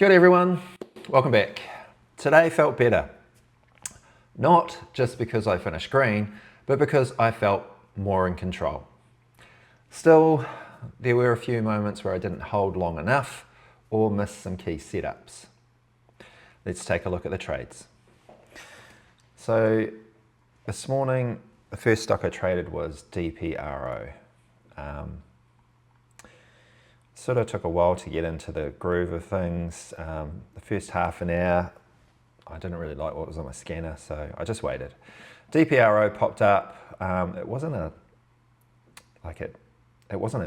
Kia ora everyone, welcome back. Today felt better. Not just because I finished green, but because I felt more in control. Still, there were a few moments where I didn't hold long enough or missed some key setups. Let's take a look at the trades. So this morning, the first stock I traded was DPRO. Sort of took a while to get into the groove of things. The first half an hour, I didn't really like what was on my scanner, so I just waited. DPRO popped up. It wasn't a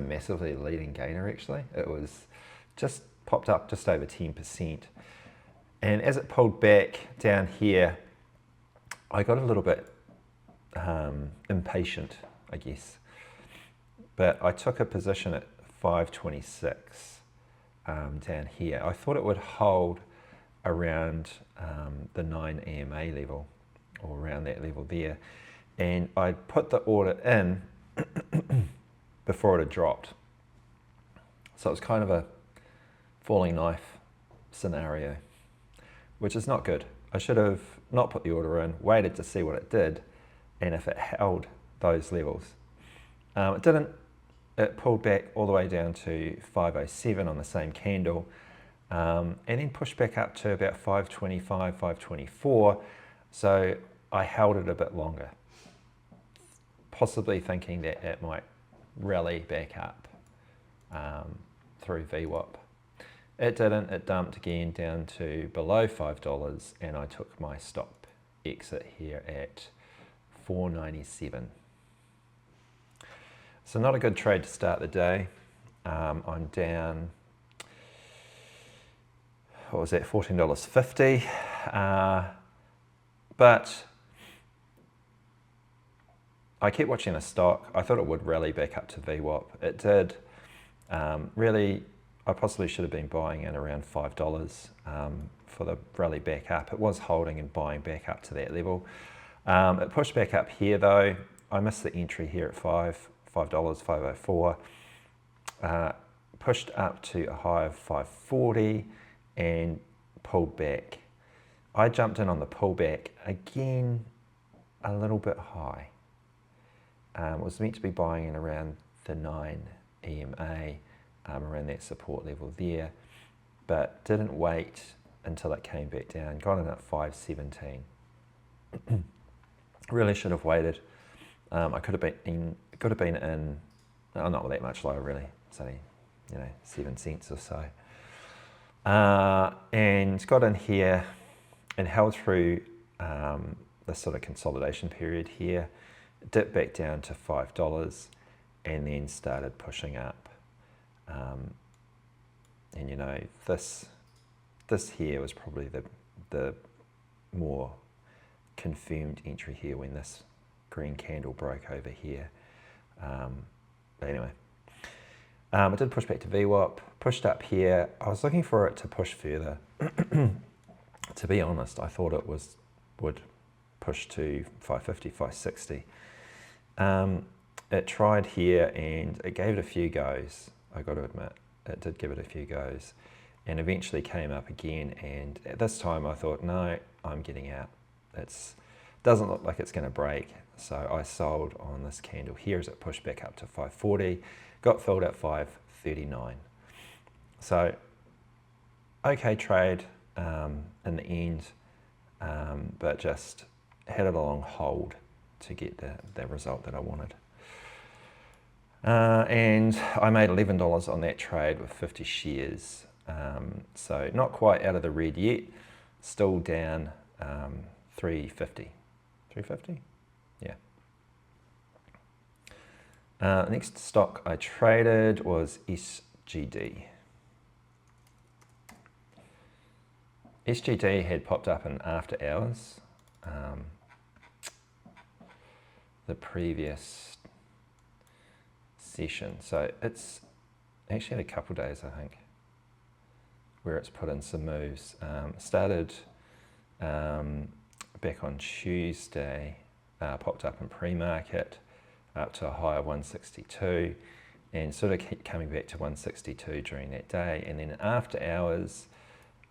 massively leading gainer actually. It was just popped up just over 10%. And as it pulled back down here, I got a little bit impatient, I guess. But I took a position at 526 down here. I thought it would hold around the 9 EMA level, or around that level there. And I put the order in before it had dropped. So it was kind of a falling knife scenario, which is not good. I should have not put the order in, waited to see what it did, and if it held those levels. It didn't. It pulled back all the way down to 507 on the same candle, and then pushed back up to about 525, 524. So I held it a bit longer, possibly thinking that it might rally back up through VWAP. It didn't. It dumped again down to below $5, and I took my stop exit here at 497. So not a good trade to start the day. I'm down, what was that, $14.50. But I kept watching the stock. I thought it would rally back up to VWAP. It did. Really, I possibly should have been buying in around $5 for the rally back up. It was holding and buying back up to that level. It pushed back up here though. I missed the entry here at $5, 504. Pushed up to a high of 540 and pulled back. I jumped in on the pullback again, a little bit high. Was meant to be buying in around the 9 EMA, around that support level there, but didn't wait until it came back down. Got in at 517. Really should have waited. I could have been in, not that much lower really. It's only 7 cents or so. And got in here and held through this sort of consolidation period here. Dipped back down to $5 and then started pushing up. And this here was probably the more confirmed entry here when this green candle broke over here. But anyway, I did push back to VWAP, pushed up here. I was looking for it to push further. To be honest, I thought it would push to 550, 560. It tried here and it gave it a few goes. I got to admit, it did give it a few goes, and eventually came up again. And at this time, I thought, no, I'm getting out. It doesn't look like it's going to break. So I sold on this candle here as it pushed back up to 540, got filled at 539. So okay trade in the end, but just had it a long hold to get the result that I wanted. And I made $11 on that trade with 50 shares. So not quite out of the red yet, still down 350. 350? Yeah. Next stock I traded was SGD. SGD had popped up in after hours the previous session. So it's actually had a couple days, I think, where it's put in some moves. Started back on Tuesday, popped up in pre-market up to a high of 162 and sort of kept coming back to 162 during that day. And then after hours,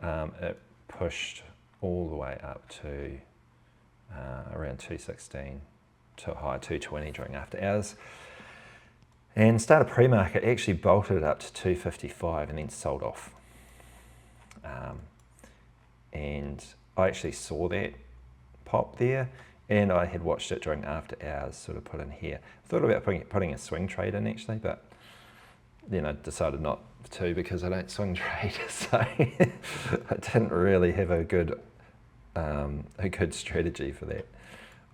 It pushed all the way up to around 216 to a high 220 during after hours. And started pre-market, actually bolted it up to 255 and then sold off. And I actually saw that pop there, and I had watched it during after hours, sort of put in here. I thought about putting a swing trade in actually, but then I decided not to because I don't swing trade, so I didn't really have a good strategy for that.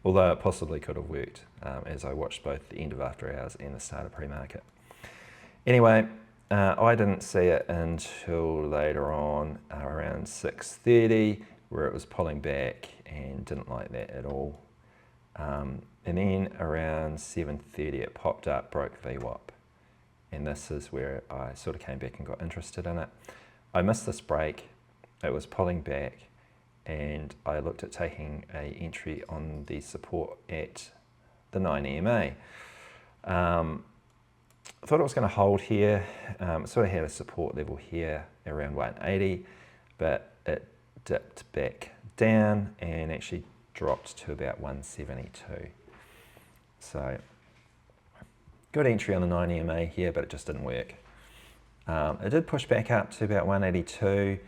Although it possibly could have worked as I watched both the end of after hours and the start of pre-market. Anyway, I didn't see it until later on around 6:30, where it was pulling back and didn't like that at all. And then around 7:30 it popped up, broke VWAP. And this is where I sort of came back and got interested in it. I missed this break, it was pulling back, and I looked at taking an entry on the support at the 9 EMA. I thought it was going to hold here. It sort of had a support level here around 180, but it dipped back down and actually dropped to about 172. So good entry on the 9 EMA here, but it just didn't work. It did push back up to about 182,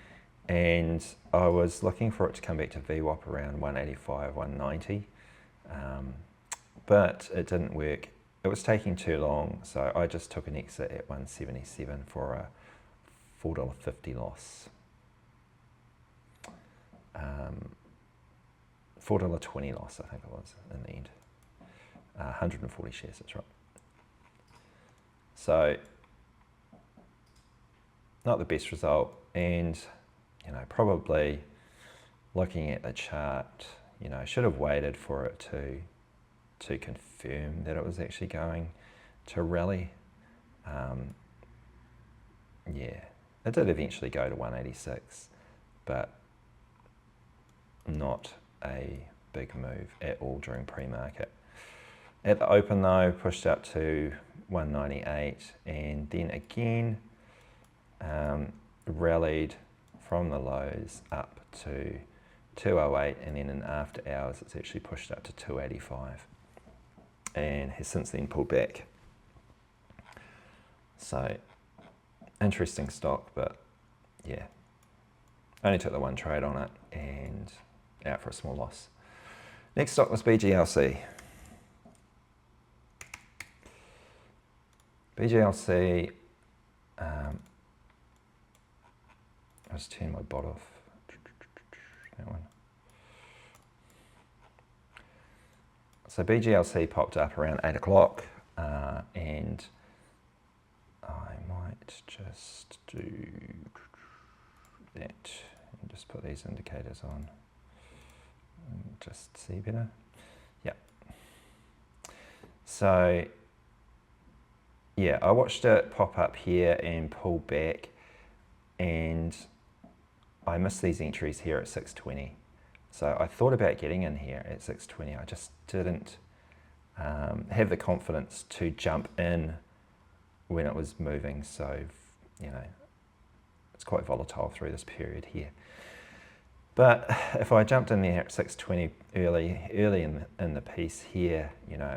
and I was looking for it to come back to VWAP around 185, 190, but it didn't work. It was taking too long, so I just took an exit at 177 for a $4.50 loss. $4.20 loss, I think it was, in the end. 140 shares, that's right. So, not the best result, and probably looking at the chart, should have waited for it to confirm that it was actually going to rally. Yeah, it did eventually go to 186, but not a big move at all during pre-market. At the open though, pushed up to 198 and then again rallied from the lows up to 208, and then in after hours it's actually pushed up to 285 and has since then pulled back. So interesting stock, but yeah, only took the one trade on it and out for a small loss. Next stock was BGLC. BGLC, I'll just turn my bot off, that one. So BGLC popped up around 8 o'clock and I might just do that and just put these indicators on and just see better. Yeah. So yeah, I watched it pop up here and pull back, and I missed these entries here at 620. So I thought about getting in here at 620. I just didn't have the confidence to jump in when it was moving. So, it's quite volatile through this period here. But if I jumped in there at 620 early in the piece here,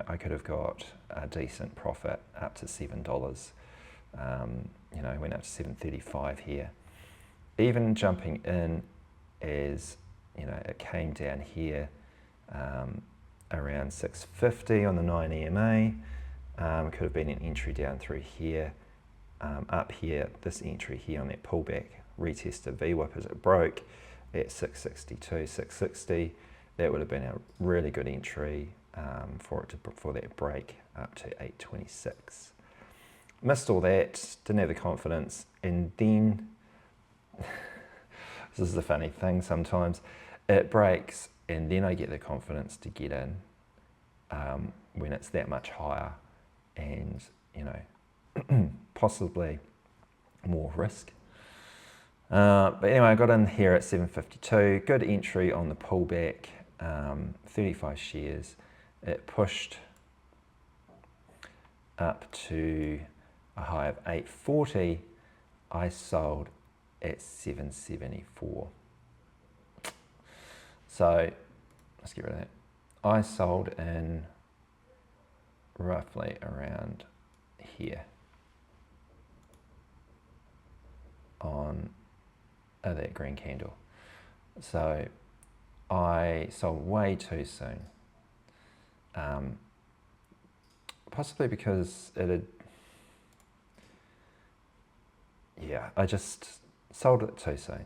I could have got a decent profit up to $7. Went up to 735 here. Even jumping in as, it came down here around 650 on the 9 EMA. Could have been an entry down through here. Up here, this entry here on that pullback, retested VWAP as it broke at 662, 660. That would have been a really good entry for that break up to 826. Missed all that, didn't have the confidence, and then this is the funny thing sometimes, it breaks and then I get the confidence to get in when it's that much higher and possibly more risk. But anyway, I got in here at 752, good entry on the pullback, 35 shares. It pushed up to a high of 840. I sold at 774. So let's get rid of that. I sold in roughly around here on that green candle. So I sold way too soon. Possibly because I just sold it too soon.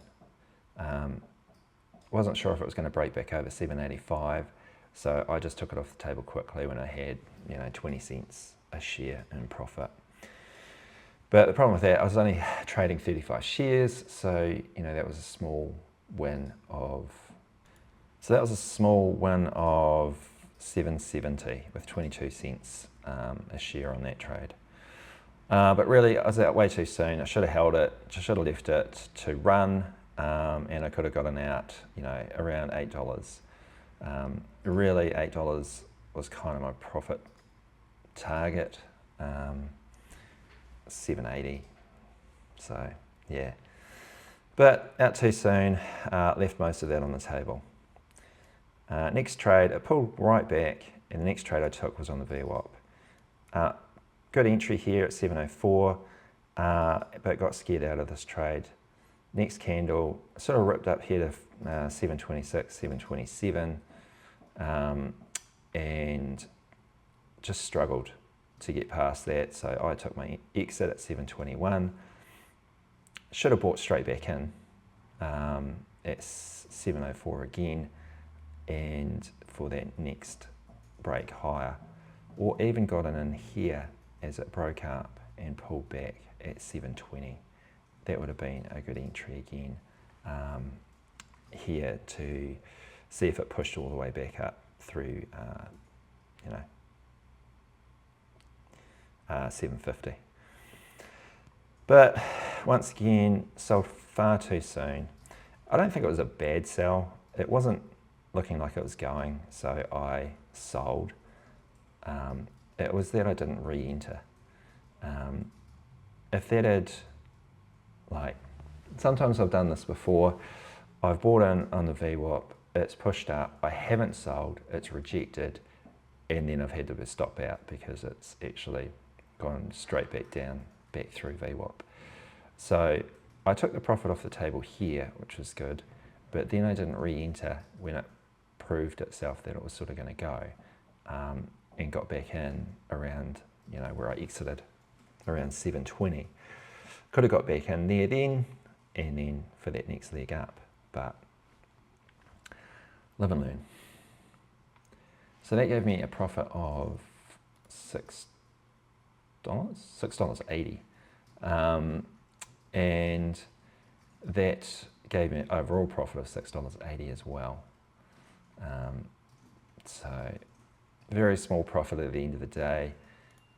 Wasn't sure if it was going to break back over 785, so I just took it off the table quickly when I had 20 cents a share in profit. But the problem with that, I was only trading 35 shares, so that was a small win of. So that was a small win of 770 with 22 cents a share on that trade. But really, I was out way too soon. I should have held it. I should have left it to run, and I could have gotten out, around $8. Really, $8 was kind of my profit target. 780. So yeah, but out too soon. Left most of that on the table. Next trade, it pulled right back, and the next trade I took was on the VWAP. Good entry here at 704, but got scared out of this trade. Next candle sort of ripped up here to 726, 727, and just struggled to get past that. So I took my exit at 721. Should have bought straight back in at 704 again, and for that next break higher, or even gotten in here as it broke up and pulled back at 720. That would have been a good entry again here to see if it pushed all the way back up through 750. But once again, sold far too soon. I don't think it was a bad sell. It wasn't looking like it was going, so I sold. It was that I didn't re-enter. If that had, sometimes I've done this before. I've bought in on the VWAP, it's pushed up, I haven't sold, it's rejected, and then I've had to stop out because it's actually gone straight back down, back through VWAP. So I took the profit off the table here, which was good, but then I didn't re-enter when it proved itself that it was sort of going to go, and got back in around, where I exited, around 720. Could have got back in there then, and then for that next leg up, but live and learn. So that gave me a profit of $6.80, and that gave me an overall profit of $6.80 as well. So very small profit at the end of the day.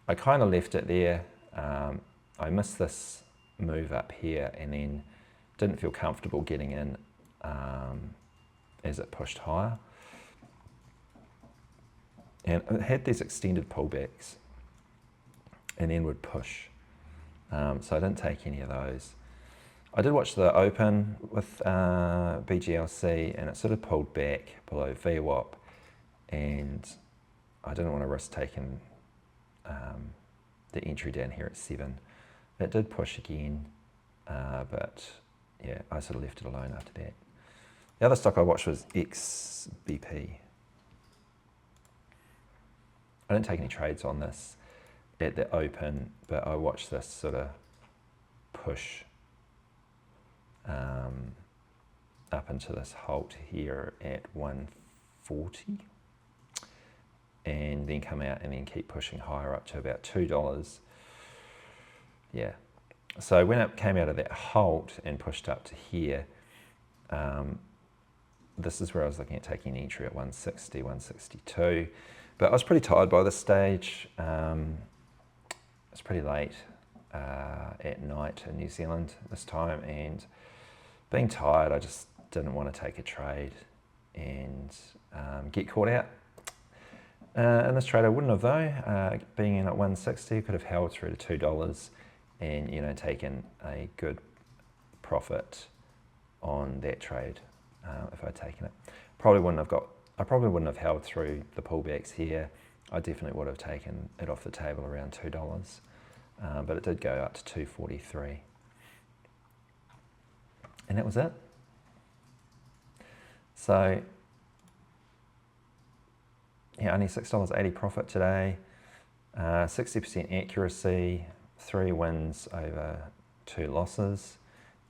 I kind of left it there. I missed this move up here and then didn't feel comfortable getting in as it pushed higher. And it had these extended pullbacks and then would push. So I didn't take any of those. I did watch the open with BGLC, and it sort of pulled back below VWAP, and I didn't want to risk taking the entry down here at 7. It did push again, but yeah, I sort of left it alone after that. The other stock I watched was XBP. I didn't take any trades on this at the open, but I watched this sort of push up into this halt here at 140, and then come out and then keep pushing higher up to about $2. Yeah, so when it came out of that halt and pushed up to here, this is where I was looking at taking an entry at 160, 162, but I was pretty tired by this stage. It's pretty late at night in New Zealand this time, and being tired, I just didn't want to take a trade and get caught out. In this trade I wouldn't have though. Being in at 160, could have held through to $2 and taken a good profit on that trade if I'd taken it. I probably wouldn't have held through the pullbacks here. I definitely would have taken it off the table around $2, but it did go up to $2.43. And that was it. So, yeah, only $6.80 profit today, 60% accuracy, 3 wins over 2 losses,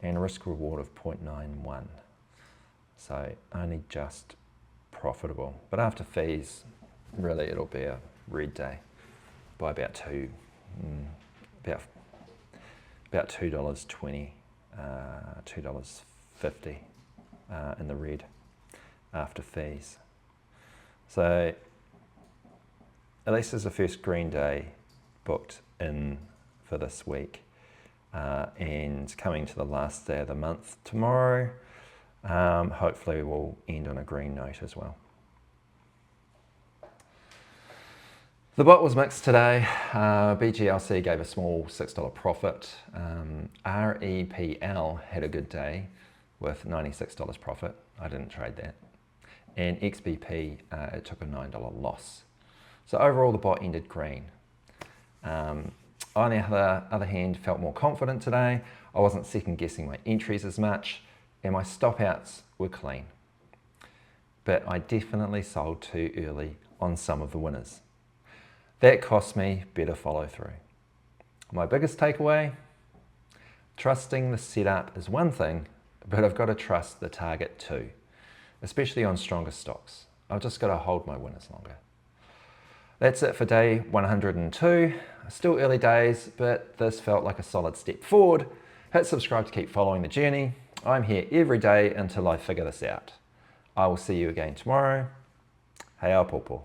and a risk reward of 0.91. So only just profitable. But after fees, really it'll be a red day by about $2.20, $2.50 in the red after fees. So at least there's the first green day booked in for this week, and coming to the last day of the month tomorrow, hopefully we'll end on a green note as well. The bot was mixed today. BGLC gave a small $6 profit. REPL had a good day with $96 profit. I didn't trade that. And XBP, it took a $9 loss. So overall the bot ended green. On the other hand, felt more confident today. I wasn't second guessing my entries as much, and my stop outs were clean. But I definitely sold too early on some of the winners. That cost me better follow through. My biggest takeaway, trusting the setup is one thing, but I've got to trust the target too, especially on stronger stocks. I've just got to hold my winners longer. That's it for day 102. Still early days, but this felt like a solid step forward. Hit subscribe to keep following the journey. I'm here every day until I figure this out. I will see you again tomorrow. Hei au popo.